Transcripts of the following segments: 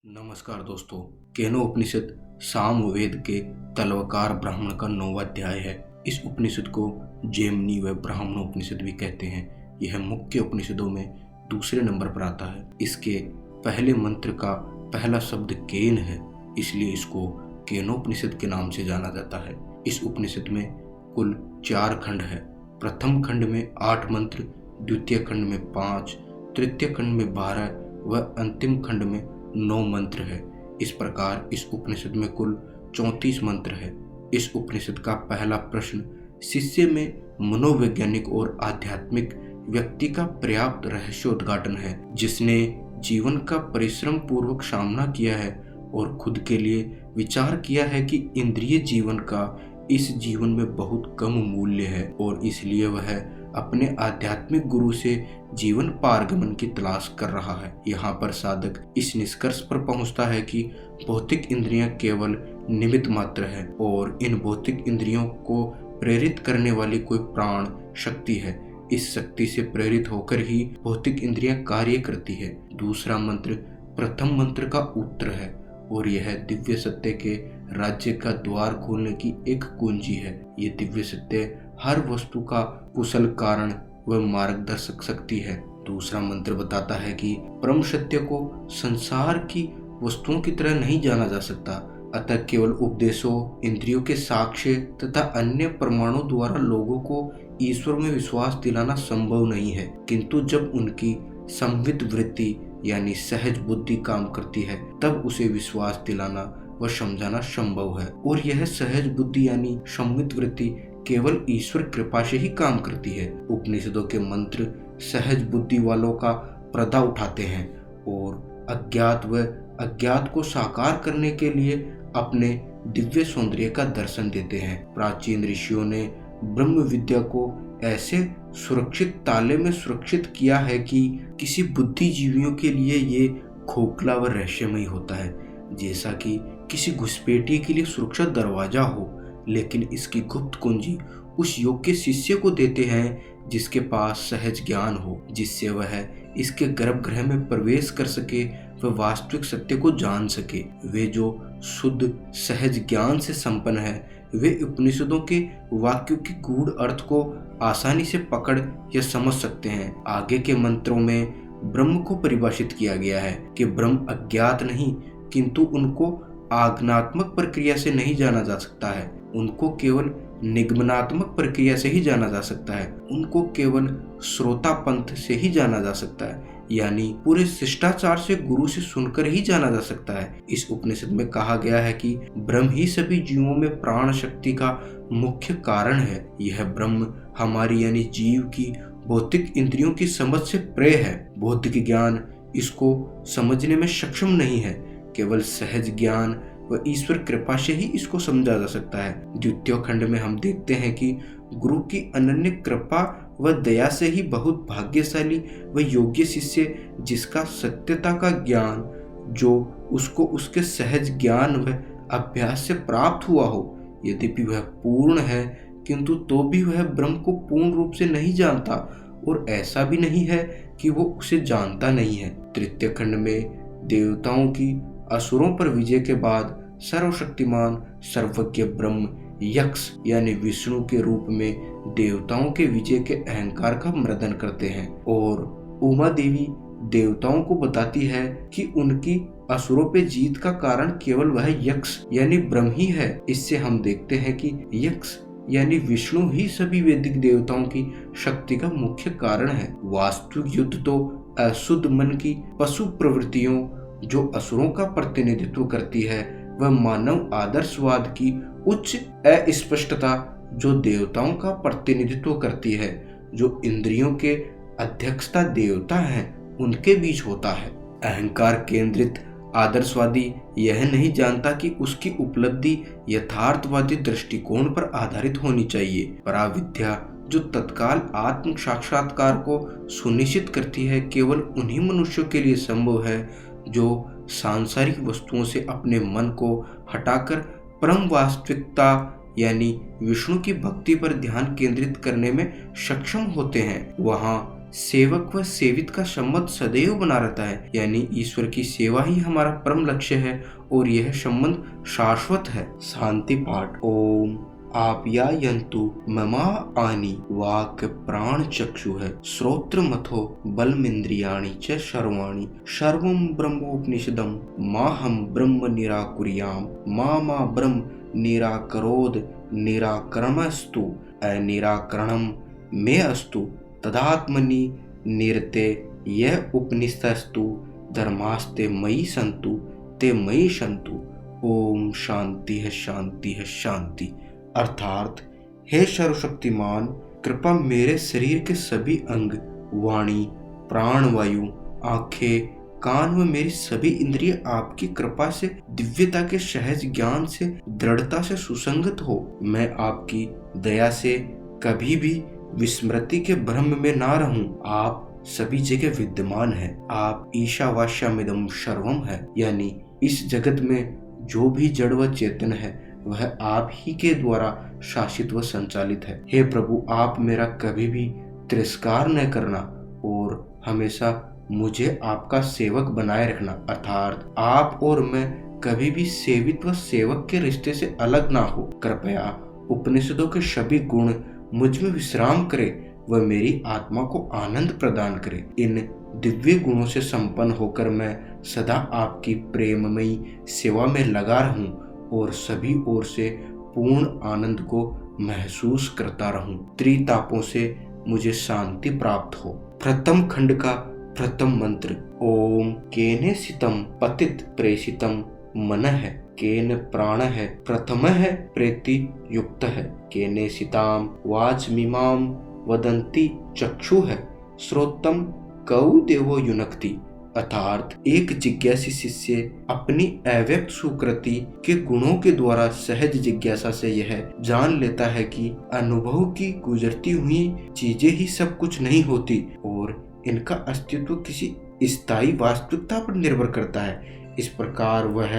नमस्कार दोस्तों। केनो उपनिषद सामवेद के तलवकार ब्राह्मण का 9वां अध्याय है। इस उपनिषद को जेमनी व ब्राह्मणोपनिषद भी कहते हैं। यह मुख्य उपनिषदों में दूसरे नंबर पर आता है। इसके पहले मंत्र का पहला शब्द केन है, इसलिए इसको केनोपनिषद के नाम से जाना जाता है। इस उपनिषद में कुल 4 खंड है। प्रथम खंड में 8 मंत्र, द्वितीय खंड में 5, तृतीय खंड में 12 व अंतिम खंड में 9 मंत्र है। इस प्रकार इस उपनिषद में कुल 34 मंत्र है। इस उपनिषद का पहला प्रश्न शिष्य में मनोवैज्ञानिक और आध्यात्मिक व्यक्ति का पर्याप्त रहस्योद्घाटन है, जिसने जीवन का परिश्रम पूर्वक सामना किया है और खुद के लिए विचार किया है कि इंद्रिय जीवन का इस जीवन में बहुत कम मूल्य है और इसलिए वह अपने आध्यात्मिक गुरु से जीवन पारगमन की तलाश कर रहा है। यहाँ पर साधक इस निष्कर्ष पर पहुँचता है कि भौतिक इंद्रियां केवल निमित्त मात्र है और इन भौतिक इंद्रियों को प्रेरित करने वाली कोई प्राण शक्ति है। इस शक्ति से प्रेरित होकर ही भौतिक इंद्रियां कार्य करती है। दूसरा मंत्र प्रथम मंत्र का उत्तर है और यह दिव्य सत्य के राज्य का द्वार खोलने की एक कुंजी है। ये दिव्य सत्य हर वस्तु का कुशल कारण व मार्गदर्शक शक्ति है। दूसरा मंत्र बताता है कि परम सत्य को संसार की वस्तुओं की तरह नहीं जाना जा सकता, अतः केवल उपदेशों, इंद्रियों के साक्ष्य तथा अन्य प्रमाणों द्वारा लोगों को ईश्वर में विश्वास दिलाना संभव नहीं है। किंतु जब उनकी संवित वृत्ति यानी सहज बुद्धि काम करती है, तब उसे विश्वास दिलाना व समझाना संभव है। और यह सहज बुद्धि यानी संवित वृत्ति केवल ईश्वर कृपा से ही काम करती है। उपनिषदों के मंत्र सहज बुद्धि वालों का पर्दा उठाते हैं और अज्ञात व अज्ञात को साकार करने के लिए अपने दिव्य सौंदर्य का दर्शन देते हैं। प्राचीन ऋषियों ने ब्रह्म विद्या को ऐसे सुरक्षित ताले में सुरक्षित किया है कि किसी बुद्धिजीवियों के लिए ये खोखला व रहस्यमय होता है, जैसा कि किसी घुसपैठिए के लिए सुरक्षा दरवाजा हो। लेकिन इसकी गुप्त कुंजी उस योग्य शिष्य को देते हैं जिसके पास सहज ज्ञान हो, जिससे वह इसके गर्भगृह में प्रवेश कर सके व वास्तविक सत्य को जान सके। वे जो शुद्ध सहज ज्ञान से संपन्न है, वे उपनिषदों के वाक्यों की गूढ़ अर्थ को आसानी से पकड़ या समझ सकते हैं। आगे के मंत्रों में ब्रह्म को परिभाषित किया गया है कि ब्रह्म अज्ञात नहीं, किंतु उनको आज्ञात्मक प्रक्रिया से नहीं जाना जा सकता है, उनको केवल निगमनात्मक प्रक्रिया से ही जाना जा सकता है, उनको केवल श्रोता पंथ से ही जाना जा सकता है, यानी पूरे शिष्टाचार से गुरु से सुनकर ही जाना जा सकता है। इस उपनिषद में कहा गया है कि ब्रह्म ही सभी जीवों में प्राण शक्ति का मुख्य कारण है। यह ब्रह्म हमारी यानी जीव की भौतिक इंद्रियों की समझ से प्रेय है। बौद्धिक ज्ञान इसको समझने में सक्षम नहीं है, केवल सहज ज्ञान व ईश्वर कृपा से ही इसको समझा जा सकता है। द्वितीय खंड में हम देखते हैं कि गुरु की अनन्य कृपा व दया से ही बहुत भाग्यशाली व योग्य शिष्य, जिसका सत्यता का ज्ञान जो उसको उसके सहज ज्ञान व अभ्यास से प्राप्त हुआ हो, यद्यपि वह पूर्ण है किंतु तो भी वह ब्रह्म को पूर्ण रूप से नहीं जानता और ऐसा भी नहीं है कि वो उसे जानता नहीं है। तृतीय खंड में देवताओं की असुरों पर विजय के बाद सर्वशक्तिमान सर्वज्ञ ब्रह्म यक्ष यानी विष्णु के रूप में देवताओं के विजय के अहंकार का मर्दन करते हैं और उमा देवी देवताओं को बताती है कि उनकी असुरों पे जीत का कारण केवल वह यक्ष यानी ब्रह्म ही है। इससे हम देखते हैं कि यक्ष यानी विष्णु ही सभी वैदिक देवताओं की शक्ति का मुख्य कारण है। वास्तविक युद्ध तो अशुद्ध मन की पशु प्रवृत्तियों जो असुरों का प्रतिनिधित्व करती है वह मानव आदर्शवाद की उच्च अस्पष्टता जो देवताओं का प्रतिनिधित्व करती है, जो इंद्रियों के अध्यक्षता देवता हैं, उनके बीच होता है। अहंकार केंद्रित आदर्शवादी यह नहीं जानता कि उसकी उपलब्धि यथार्थवादी दृष्टिकोण पर आधारित होनी चाहिए। पराविद्या जो तत्काल आत्म साक्षात्कार को सुनिश्चित करती है, केवल उन्हीं मनुष्यों के लिए संभव है जो सांसारिक वस्तुओं से अपने मन को हटाकर परम वास्तविकता यानी विष्णु की भक्ति पर ध्यान केंद्रित करने में सक्षम होते हैं। वहाँ सेवक व सेवित का संबंध सदैव बना रहता है, यानी ईश्वर की सेवा ही हमारा परम लक्ष्य है और यह संबंध शाश्वत है। शांति पाठ। ओम आप्यायन्तु ममा आनी वाक् प्राण चक्षु है श्रोत्र मथो बलमिंद्रियाणि च सर्वाणि सर्वं ब्रह्मोपनिषदं माहम ब्रह्म निराकुर्याम मा ब्रह्म निराकरोद निराकरणमस्तु अनिराकरणम मे अस्तु तदात्मनि निरते यह उपनिषदस्तु धर्मास्ते मयि सन्तु ते मयि सन्तु। ओम शांति है शांति है शांति। अर्थात हे सर्वशक्तिमान, कृपा मेरे शरीर के सभी अंग, वाणी, प्राण वायु, आंखें, कान व मेरी सभी इंद्रिय आपकी कृपा से दिव्यता के सहज ज्ञान से दृढ़ता से सुसंगत हो। मैं आपकी दया से कभी भी विस्मृति के भ्रम में ना रहूं। आप सभी जगह विद्यमान है। आप ईशावास्यमिदं सर्वम है, यानी इस जगत में जो भी जड़ व चेतन है वह आप ही के द्वारा शासित व संचालित है। हे प्रभु, आप मेरा कभी भी तिरस्कार न करना और हमेशा मुझे आपका सेवक बनाए रखना। अर्थात आप और मैं कभी भी सेवित व सेवक के रिश्ते से अलग ना हो। कृपया उपनिषदों के सभी गुण मुझ में विश्राम करे व मेरी आत्मा को आनंद प्रदान करे। इन दिव्य गुणों से संपन्न होकर मैं सदा आपकी प्रेममयी सेवा में लगा रहूं और सभी ओर से पूर्ण आनंद को महसूस करता रहूं। त्रितापों से मुझे शांति प्राप्त हो। प्रथम खंड का प्रथम मंत्र। ओम केने सितम पतित प्रेषितम मन है, केन प्राण है प्रथम है प्रेति युक्त है, केने सिताम वाचमिमाम वदंती चक्षु है, श्रोतम कौ देवो युनक्ति। अर्थात एक जिज्ञासी शिष्य अपनी अव्यक्त सुकृति के गुणों के द्वारा सहज जिज्ञासा से यह जान लेता है कि अनुभव की गुजरती हुई चीजें ही सब कुछ नहीं होती और इनका अस्तित्व किसी स्थायी वास्तविकता पर निर्भर करता है। इस प्रकार वह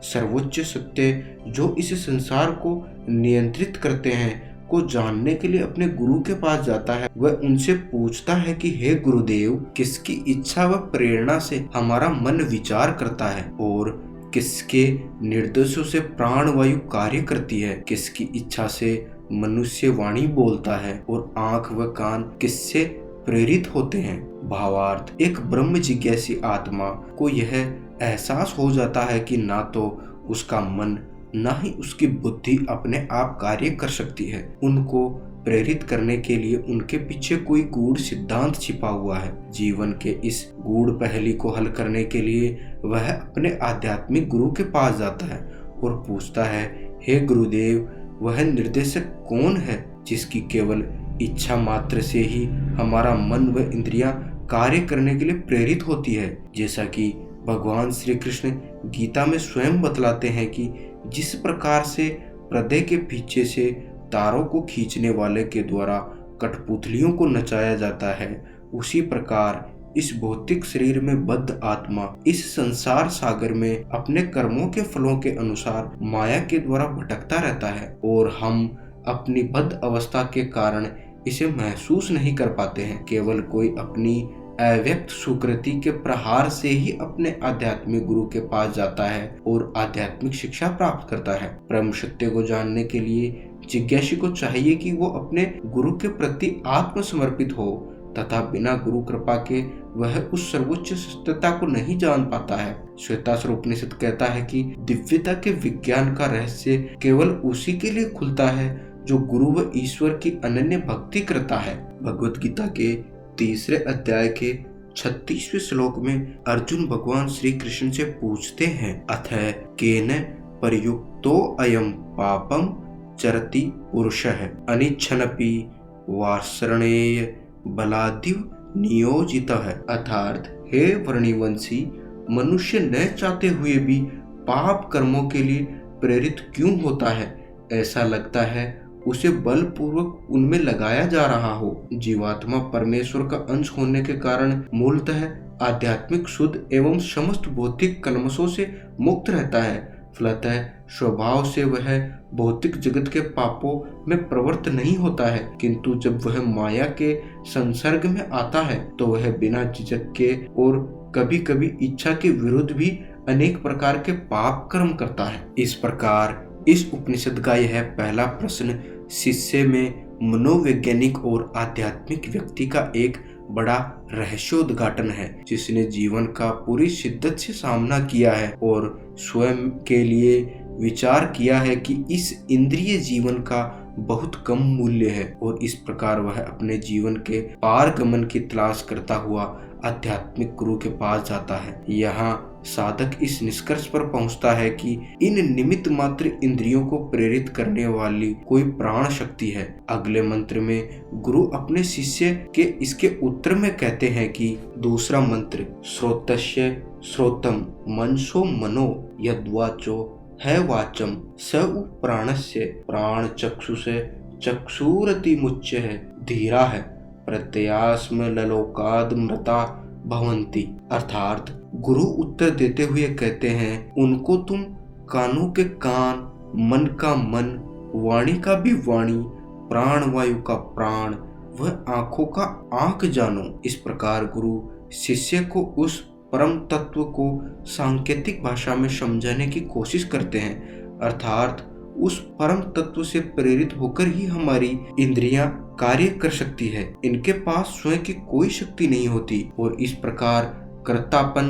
सर्वोच्च सत्य जो इस संसार को नियंत्रित करते हैं को जानने के लिए अपने गुरु के पास जाता है। वह उनसे पूछता है कि हे गुरुदेव, किसकी इच्छा व प्रेरणा से हमारा मन विचार करता है और किसके निर्देशों से प्राण वायु कार्य करती है, किसकी इच्छा से मनुष्य वाणी बोलता है और आंख व कान किससे प्रेरित होते हैं। भावार्थ, एक ब्रह्म जिज्ञासी आत्मा को यह एहसास हो जाता है कि ना तो उसका मन ना ही उसकी बुद्धि अपने आप कार्य कर सकती है। उनको प्रेरित करने के लिए उनके पीछे कोई गूढ़ सिद्धांत छिपा हुआ है। जीवन के इस गूढ़ पहेली को हल करने के लिए वह अपने आध्यात्मिक गुरु के पास जाता है और पूछता है, हे गुरुदेव, वह निर्देशक कौन है जिसकी केवल इच्छा मात्र से ही हमारा मन व इंद्रियां कार्य करने के लिए प्रेरित होती है। जैसा कि भगवान श्री कृष्ण गीता में स्वयं बतलाते हैं कि जिस प्रकार से पर्दे के पीछे से तारों को खींचने वाले के द्वारा कठपुतलियों को नचाया जाता है, उसी प्रकार इस भौतिक शरीर में बद्ध आत्मा इस संसार सागर में अपने कर्मों के फलों के अनुसार माया के द्वारा भटकता रहता है और हम अपनी बद्ध अवस्था के कारण इसे महसूस नहीं कर पाते हैं। केवल कोई अपनी अव्यक्त सुकृति के प्रहार से ही अपने आध्यात्मिक गुरु के पास जाता है और आध्यात्मिक शिक्षा प्राप्त करता है। परम सत्य को जानने के लिए जिज्ञासी को चाहिए कि वो अपने गुरु के प्रति आत्मसमर्पित हो तथा बिना गुरु कृपा के वह उस सर्वोच्च सत्यता को नहीं जान पाता है। श्वेताश्वर उपनिषद कहता है कि दिव्यता के विज्ञान का रहस्य केवल उसी के लिए खुलता है जो गुरु व ईश्वर की अनन्य भक्ति करता है। भगवत गीता के 3 अध्याय के 36वें श्लोक में अर्जुन भगवान श्री कृष्ण से पूछते हैं, अथ केन प्रयुक्तो अयम पापम चरति पुरुषः अनिच्छनपि वासरणेय बलादिव नियोजितः। अर्थात हे वर्णिवंशी, मनुष्य न चाहते हुए भी पाप कर्मों के लिए प्रेरित क्यों होता है? ऐसा लगता है उसे बलपूर्वक उनमें लगाया जा रहा हो। जीवात्मा परमेश्वर का अंश होने के कारण मूलतः आध्यात्मिक शुद्ध एवं समस्त भौतिक कलमशों से मुक्त रहता है। फलतः स्वभाव से वह भौतिक जगत के पापों में प्रवृत्त नहीं होता है, किंतु जब वह माया के संसर्ग में आता है तो वह बिना झिझक के और कभी कभी इच्छा के विरुद्ध भी अनेक प्रकार के पाप कर्म करता है। इस प्रकार इस उपनिषद का यह पहला प्रश्न शिष्य में मनोवैज्ञानिक और आध्यात्मिक व्यक्ति का एक बड़ा रहस्योद्घाटन है, जिसने जीवन का पूरी शिद्दत से सामना किया है और स्वयं के लिए विचार किया है कि इस इंद्रिय जीवन का बहुत कम मूल्य है, और इस प्रकार वह अपने जीवन के पार गमन की तलाश करता हुआ आध्यात्मिक गुरु के पास जाता है। यहाँ साधक इस निष्कर्ष पर पहुंचता है कि इन निमित्त मात्र इंद्रियों को प्रेरित करने वाली कोई प्राण शक्ति है। अगले मंत्र में गुरु अपने शिष्य के इसके उत्तर में कहते हैं कि दूसरा मंत्र श्रोतस्य श्रोतम मनसो मनो यद्वाचो है वाचम स उ प्राणस्य प्राण चक्षुषे चक्षुरति मुच्य है धीरा है प्रत्यास्म ललोकाद मृता भवंती। अर्थात गुरु उत्तर देते हुए कहते हैं, उनको तुम कानों के कान, मन का मन, वाणी का भी वाणी, प्राण वायु का प्राण, वह आंखों का आंख जानो। इस प्रकार गुरु शिष्य को उस परम तत्व को सांकेतिक भाषा में समझाने की कोशिश करते हैं, अर्थात उस परम तत्व से प्रेरित होकर ही हमारी इंद्रियां कार्य कर सकती है। इनके पास स्वयं की कोई शक्ति नहीं होती और इस प्रकार कर्तापन,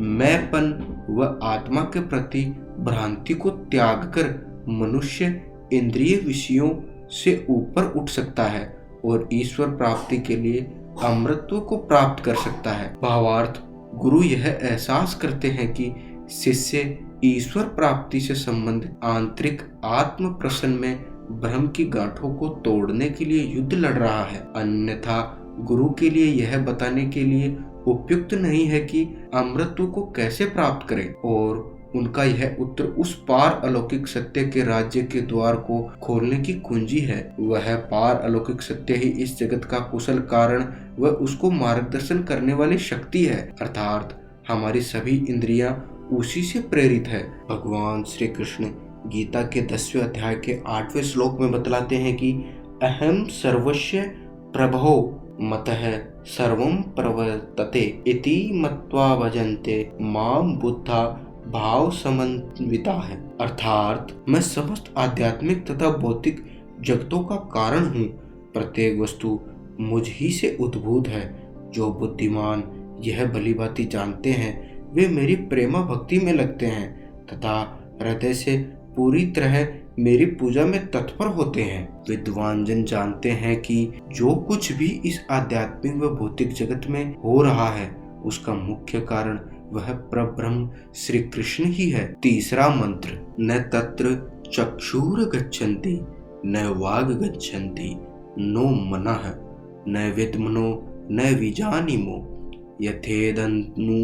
मैंपन व आत्मा के प्रति भ्रांति को त्याग कर मनुष्य इंद्रिय विषयों से ऊपर उठ सकता है और ईश्वर प्राप्ति के लिए अमृतत्व को प्राप्त कर सकता है। भावार्थ, गुरु यह एहसास करते हैं कि शिष्य ईश्वर प्राप्ति से संबंधित आंतरिक आत्म प्रश्न में भ्रम की गांठों को तोड़ने के लिए युद्ध लड़ रहा है। अन्यथा गुरु के लिए यह बताने के लिए उपयुक्त नहीं है कि अमृतत्व को कैसे प्राप्त करें, और उनका यह उत्तर उस पार अलौकिक सत्य के राज्य के द्वार को खोलने की कुंजी है। वह पार अलौकिक सत्य ही इस जगत का कुशल कारण व उसको मार्गदर्शन करने वाली शक्ति है, अर्थात हमारी सभी इंद्रियां उसी से प्रेरित है। भगवान श्री कृष्ण गीता के 10वें अध्याय के 8वें श्लोक में बतलाते हैं कि अहम सर्वस्य प्रभो मतः सर्वं प्रवर्तते इति मत्वा भजन्ते माम बुद्धा भाव समन्विता है। अर्थात मैं समस्त आध्यात्मिक तथा भौतिक जगतों का कारण हूँ। प्रत्येक वस्तु मुझ ही से उद्भूत है। जो बुद्धिमान यह भलीभांति जानते हैं वे मेरी प्रेमा भक्ति में लगते हैं तथा हृदय से पूरी तरह मेरी पूजा में तत्पर होते हैं। विद्वान जन जानते हैं कि जो कुछ भी इस आध्यात्मिक व भौतिक जगत में हो रहा है उसका मुख्य कारण वह परब्रह्म श्री कृष्ण ही है। तीसरा मंत्र न तत्र चक्षुर गच्छन्ति न वाग गच्छन्ति नो मनः न विद्मनो न विजानीमो यथेदनु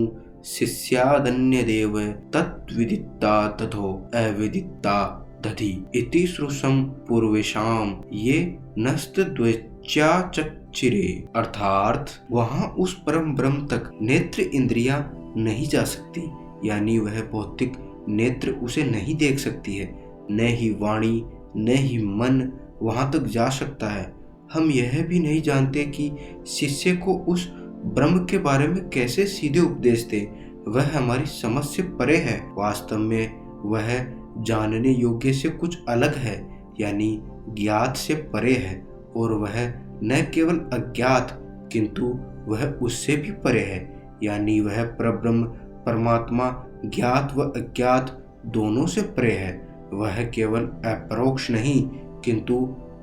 शिष्यादन्यदेव तत्विदित्ता तथो अविदित्ता दधि इति श्रुषम पूर्वेशाम ये नस्त द्वैच्या चक्षिरे। अर्थात वहाँ उस परम ब्रह्म तक नेत्र इंद्रियां नहीं जा सकती, यानी वह भौतिक नेत्र उसे नहीं देख सकती है, न ही वाणी न ही मन वहाँ तक जा सकता है। हम यह भी नहीं जानते कि शिष्य को उस ब्रह्म के बारे में कैसे सीधे उपदेश दे, वह हमारी समझ से परे है। वास्तव में वह जानने योग्य से कुछ अलग है, यानी ज्ञात से परे है, और वह न केवल अज्ञात किंतु वह उससे भी परे है, यानी वह परब्रह्म परमात्मा ज्ञात व अज्ञात दोनों से परे है। वह केवल अपरोक्ष नहीं किंतु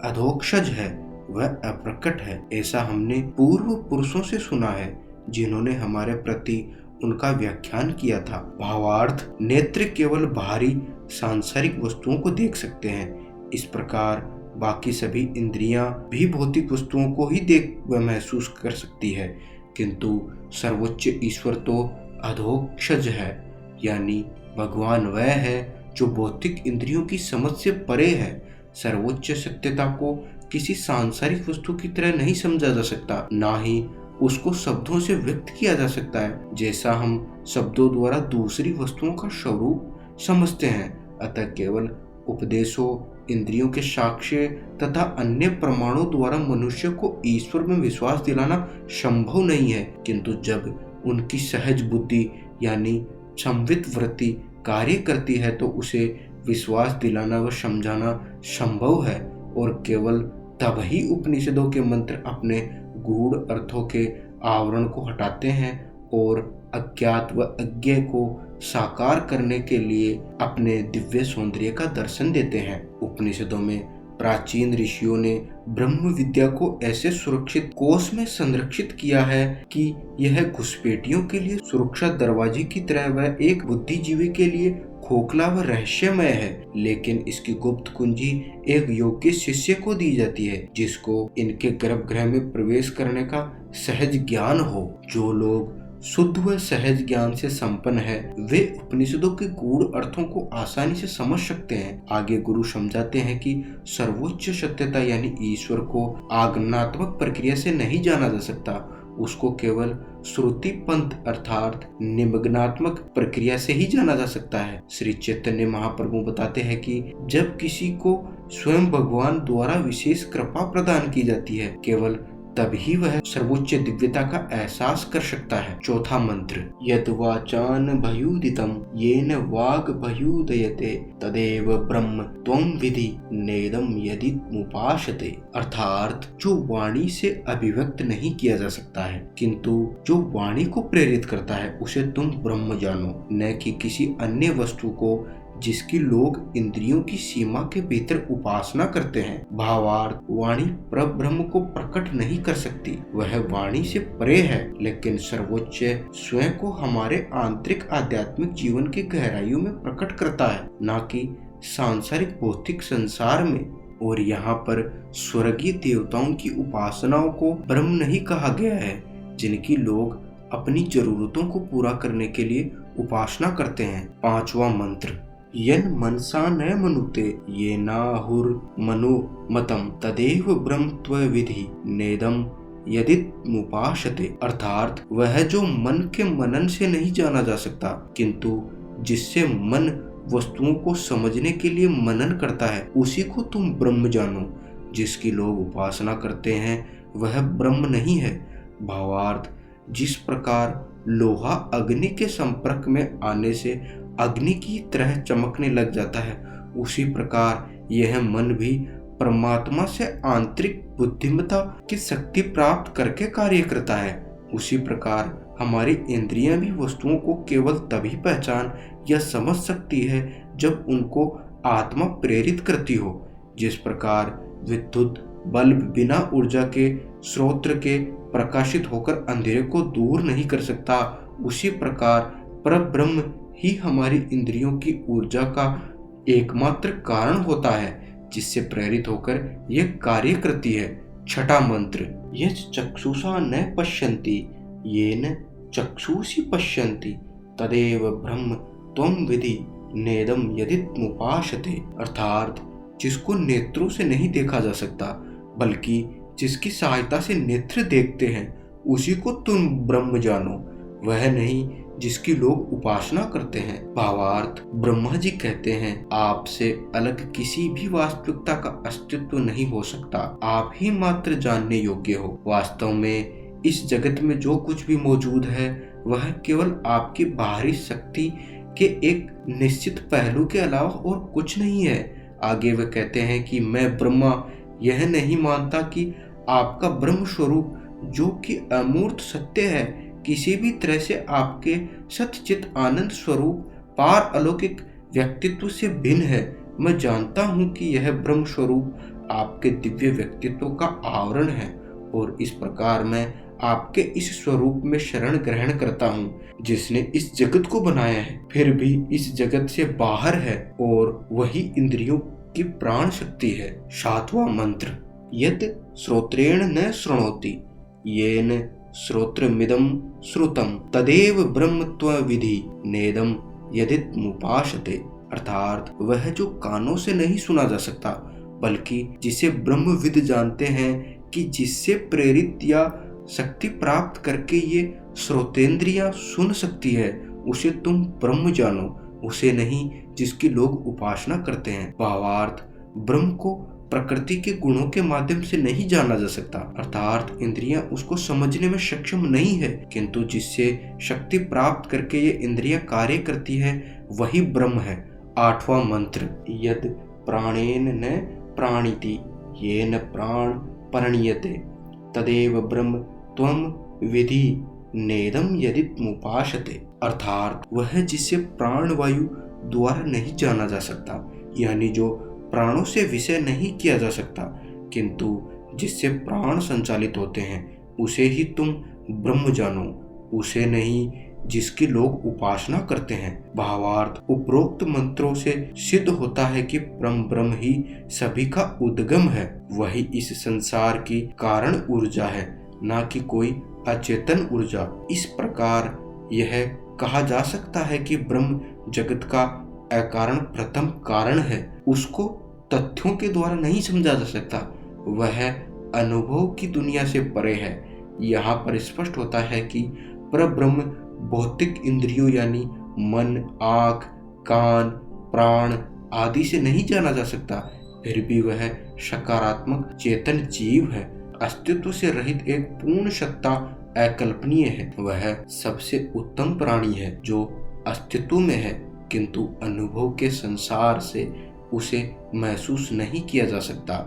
अधोक्षज है, वह अप्रकट है। ऐसा हमने पूर्व पुरुषों से सुना है जिन्होंने हमारे प्रति उनका व्याख्यान किया था। भावार्थ, नेत्र केवल बाहरी सांसारिक वस्तुओं को देख सकते हैं। इस प्रकार बाकी सभी इंद्रियां भी भौतिक वस्तुओं को ही देख व महसूस कर सकती है, किंतु सर्वोच्च ईश्वर तो अधोक्षज है, यानी भगवान वह है जो भौतिक इंद्रियों की समझ से परे है। सर्वोच्च सत्यता को किसी सांसारिक वस्तु की तरह नहीं समझा जा सकता, ना ही उसको शब्दों से व्यक्त किया जा सकता है। जैसा हम शब्दों द्वारा दूसरी वस्तुओं का स्वरूप समझते हैं। अतः केवल उपदेशों, इंद्रियों के साक्ष्य तथा अन्य प्रमाणों द्वारा मनुष्य को ईश्वर में विश्वास दिलाना संभव नहीं है, किंतु जब उनकी सहज बुद्धि यानी संवित वृत्ति कार्य करती है तो उसे विश्वास दिलाना व समझाना संभव है। और केवल तब ही उपनिषदों के मंत्र अपने गूढ़ अर्थों के आवरण को हटाते हैं और अज्ञात व अज्ञेय को साकार करने के लिए अपने दिव्य सौंदर्य का दर्शन देते हैं। उपनिषदों में प्राचीन ऋषियों ने ब्रह्म विद्या को ऐसे सुरक्षित कोष में संरक्षित किया है कि यह घुसपैठियों के लिए सुरक्षा दरवाजे की तरह व एक बुद्धिजीवी के लिए खोखला व रहस्यमय है, लेकिन इसकी गुप्त कुंजी एक योग्य शिष्य को दी जाती है जिसको इनके गर्भगृह में प्रवेश करने का सहज ज्ञान हो। जो लोग शुद्ध व सहज ज्ञान से संपन्न है वे उपनिषदों के गूढ़ अर्थों को आसानी से समझ सकते हैं। आगे गुरु समझाते हैं कि सर्वोच्च सत्यता यानी ईश्वर को आगमनात्मक प्रक्रिया से नहीं जाना जा सकता, उसको केवल श्रुति पंथ अर्थात निमग्नात्मक प्रक्रिया से ही जाना जा सकता है। श्री चैतन्य महाप्रभु बताते हैं कि जब किसी को स्वयं भगवान द्वारा विशेष कृपा प्रदान की जाती है, केवल तभी वह सर्वोच्च दिव्यता का एहसास कर सकता है। चौथा मंत्र, यद वाचान भयूदितम येन वाग भयूदयते तदेव ब्रह्म त्वं विधि नेदम यदि मुपाशते। अर्थात जो वाणी से अभिव्यक्त नहीं किया जा सकता है किंतु जो वाणी को प्रेरित करता है उसे तुम ब्रह्म जानो, न कि किसी अन्य वस्तु को जिसकी लोग इंद्रियों की सीमा के भीतर उपासना करते हैं। भावार्थ, वाणी परब्रह्म को प्रकट नहीं कर सकती, वह वाणी से परे है, लेकिन सर्वोच्च स्वयं को हमारे आंतरिक आध्यात्मिक जीवन की गहराइयों में प्रकट करता है, न कि सांसारिक भौतिक संसार में। और यहाँ पर स्वर्गीय देवताओं की उपासनाओं को ब्रह्म नहीं कहा गया है, जिनकी लोग अपनी जरूरतों को पूरा करने के लिए उपासना करते हैं। पांचवा मंत्र, यन मनसा न मनुते ये नाहुर मनु मतम तदेव ब्रह्मत्व विधि नेदम यदित मुपाशते। अर्थात वह जो मन के मनन से नहीं जाना जा सकता किंतु जिससे मन वस्तुओं को समझने के लिए मनन करता है, उसी को तुम ब्रह्म जानो। जिसकी लोग उपासना करते हैं वह ब्रह्म नहीं है। भावार्थ, जिस प्रकार लोहा अग्नि के संपर्क में आने से अग्नि की तरह चमकने लग जाता है, उसी प्रकार यह मन भी परमात्मा से आंतरिक बुद्धिमत्ता की शक्ति प्राप्त करके कार्य करता है। उसी प्रकार हमारी इंद्रियां भी वस्तुओं को केवल तभी पहचान या समझ सकती है जब उनको आत्मा प्रेरित करती हो। जिस प्रकार विद्युत बल्ब बिना ऊर्जा के स्रोत के प्रकाशित होकर अंधेरे को दूर नहीं कर सकता, उसी प्रकार परब्रह्म ही हमारी इंद्रियों की ऊर्जा का एकमात्र कारण होता है जिससे प्रेरित होकर यह कार्य करती है। छठा मंत्र, यच चक्षुषा न पश्यन्ति येन चक्षुषी पश्यन्ति तदेव ब्रह्म त्वं विधि नेदम यदित मुपाशते। अर्थात जिसको नेत्रों से नहीं देखा जा सकता बल्कि जिसकी सहायता से नेत्र देखते हैं, उसी को तुम ब्रह्म जानो, वह नहीं जिसकी लोग उपासना करते हैं। भावार्थ, ब्रह्मा जी कहते हैं आपसे अलग किसी भी वास्तविकता का अस्तित्व नहीं हो सकता, आप ही मात्र जानने योग्य हो। वास्तव में इस जगत में जो कुछ भी मौजूद है वह केवल आपकी बाहरी शक्ति के एक निश्चित पहलू के अलावा और कुछ नहीं है। आगे वे कहते हैं कि मैं ब्रह्मा यह नहीं मानता कि आपका ब्रह्म स्वरूप जो कि अमूर्त सत्य है किसी भी तरह से आपके सच्चित आनंद स्वरूप पार अलौकिक व्यक्तित्व से भिन्न है। मैं जानता हूँ कि यह ब्रह्म स्वरूप आपके दिव्य व्यक्तित्व का आवरण है और इस प्रकार मैं आपके इस स्वरूप में शरण ग्रहण करता हूँ जिसने इस जगत को बनाया है, फिर भी इस जगत से बाहर है और वही इंद्रियों की प्राण शक्ति है। सातवां मंत्र, यत् श्रोत्रेण न शृणोति येन श्रोत्रमिदं श्रुतम तदेव ब्रह्मत्व विधि नेदम यदित मुपाशते। अर्थात वह जो कानों से नहीं सुना जा सकता बल्कि जिसे ब्रह्मविद जानते हैं कि जिससे प्रेरित या शक्ति प्राप्त करके ये श्रोतेंद्रियां सुन सकती है, उसे तुम ब्रह्म जानो। उसे नहीं जिसकी लोग उपासना करते हैं। भावार्थ, ब्रह्म को प्रकृति के गुणों के माध्यम से नहीं जाना जा सकता, अर्थात इंद्रियां उसको समझने में सक्षम नहीं है, किंतु जिससे शक्ति प्राप्त करके ये इंद्रियां कार्य करती है वही ब्रह्म है। 8वां मंत्र, यद प्राणेन न प्राणिति येन प्राण परिणीयते तदेव ब्रह्म त्वम विधि नेदम यदिमुपासते, अर्थात वह जिसे प्राण वायु द्वारा नहीं जाना जा सकता, यानी जो प्राणों से विषय नहीं किया जा सकता, किंतु जिससे प्राण संचालित होते हैं उसे ही तुम ब्रह्म जानो, उसे नहीं जिसकी लोग उपासना करते हैं। भावार्थ, उपरोक्त मंत्रों से सिद्ध होता है कि ब्रह्म ही सभी का उद्गम है, वही इस संसार की कारण ऊर्जा है, ना कि कोई अचेतन ऊर्जा। इस प्रकार यह कहा जा सकता है कि ब्रह्म जगत का अकारण प्रथम कारण है, उसको तथ्यों के द्वारा नहीं समझा जा सकता, वह अनुभव की दुनिया से परे है। यहाँ पर स्पष्ट होता है कि परब्रह्म भौतिक इंद्रियों यानी मन, आँख, कान, प्राण आदि से नहीं जाना जा सकता, फिर भी वह सकारात्मक चेतन जीव है, अस्तित्व से रहित एक पूर्ण सत्ता अकल्पनीय है। वह सबसे उत्तम प्राणी है जो अस्तित्व में है, किंतु अनुभव के संसार से उसे महसूस नहीं किया जा सकता,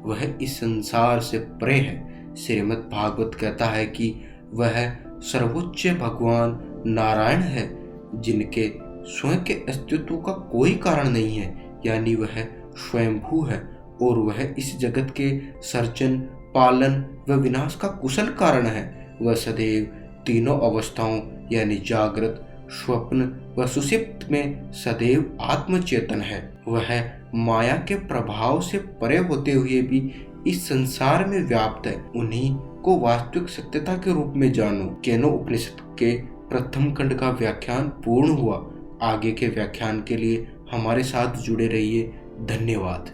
वह इस संसार से परे है। श्रीमद् भागवत कहता है कि वह सर्वोच्च भगवान नारायण है, जिनके स्वयं के अस्तित्व का कोई कारण नहीं है, यानी वह स्वयंभू है और वह इस जगत के सर्जन, पालन व विनाश का कुशल कारण है। वह सदैव तीनों अवस्थाओं यानी जागृत, स्वप्न व सुषुप्त में सदैव आत्मचेतन है। वह माया के प्रभाव से परे होते हुए भी इस संसार में व्याप्त है, उन्हीं को वास्तविक सत्यता के रूप में जानो। केनो उपनिषद के प्रथम खंड का व्याख्यान पूर्ण हुआ। आगे के व्याख्यान के लिए हमारे साथ जुड़े रहिए। धन्यवाद।